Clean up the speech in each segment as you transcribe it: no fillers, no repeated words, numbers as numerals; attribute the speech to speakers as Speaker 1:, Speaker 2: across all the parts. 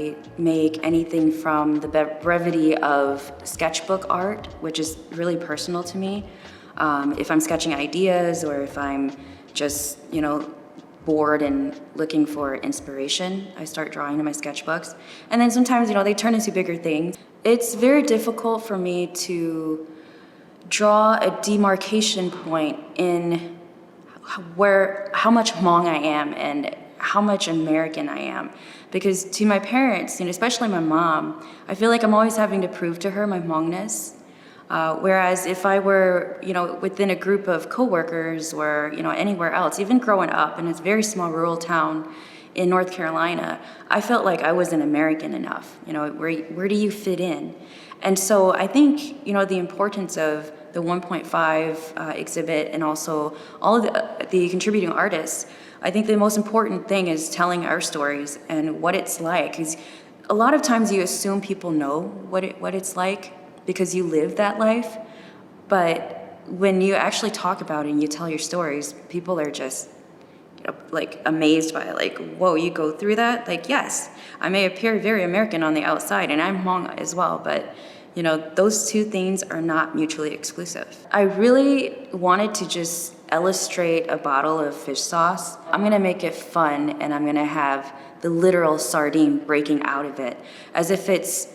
Speaker 1: I make anything from the brevity of sketchbook art, which is really personal to me. If I'm sketching ideas or if I'm just, bored and looking for inspiration, I start drawing in my sketchbooks. And then sometimes, they turn into bigger things. It's very difficult for me to draw a demarcation point in how much Hmong I am and how much American I am. Because to my parents, especially my mom, I feel like I'm always having to prove to her my Hmongness. Whereas if I were, within a group of coworkers or, anywhere else, even growing up in a very small rural town in North Carolina, I felt like I wasn't American enough. Where do you fit in? And so I think, the importance of the 1.5 exhibit and also all of the contributing artists, I think the most important thing is telling our stories and what it's like. 'Cause a lot of times you assume people know what it's like because you live that life, but when you actually talk about it and you tell your stories, people are just amazed by it, like, whoa, you go through that? Like, yes, I may appear very American on the outside, and I'm Hmong as well, but those two things are not mutually exclusive. I really wanted to just illustrate a bottle of fish sauce. I'm gonna make it fun, and I'm gonna have the literal sardine breaking out of it, as if it's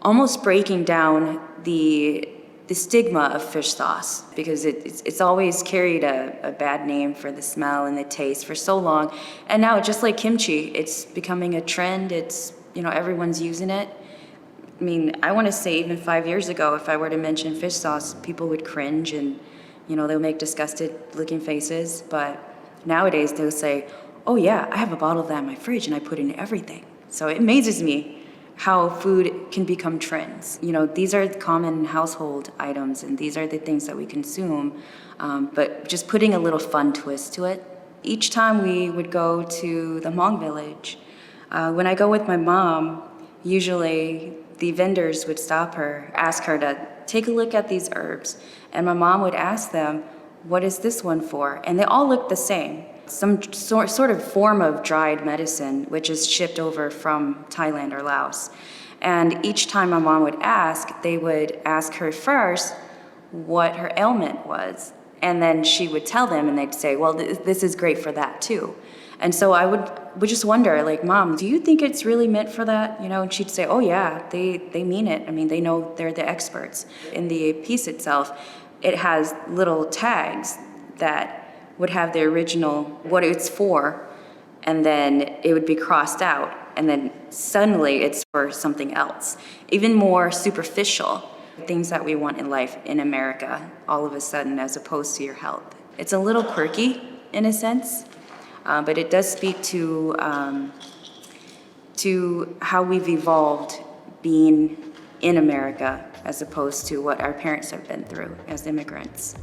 Speaker 1: almost breaking down the stigma of fish sauce, because it's always carried a bad name for the smell and the taste for so long. And now, just like kimchi, it's becoming a trend. It's, everyone's using it. I mean, I want to say even 5 years ago, if I were to mention fish sauce, people would cringe and, they'll make disgusted looking faces. But nowadays they'll say, oh yeah, I have a bottle of that in my fridge and I put in everything. So it amazes me how food can become trends. These are common household items and these are the things that we consume, but just putting a little fun twist to it. Each time we would go to the Hmong village, when I go with my mom, usually the vendors would stop her, ask her to take a look at these herbs, and my mom would ask them, what is this one for? And they all look the same. Some sort of form of dried medicine, which is shipped over from Thailand or Laos. And each time my mom would ask, they would ask her first what her ailment was. And then she would tell them and they'd say, well, this is great for that too. And so I would just wonder, like, Mom, do you think it's really meant for that? And she'd say, oh yeah, they mean it. I mean, they know, they're the experts. In the piece itself, it has little tags that would have the original, what it's for, and then it would be crossed out, and then suddenly it's for something else. Even more superficial, things that we want in life in America, all of a sudden, as opposed to your health. It's a little quirky, in a sense, but it does speak to how we've evolved being in America as opposed to what our parents have been through as immigrants.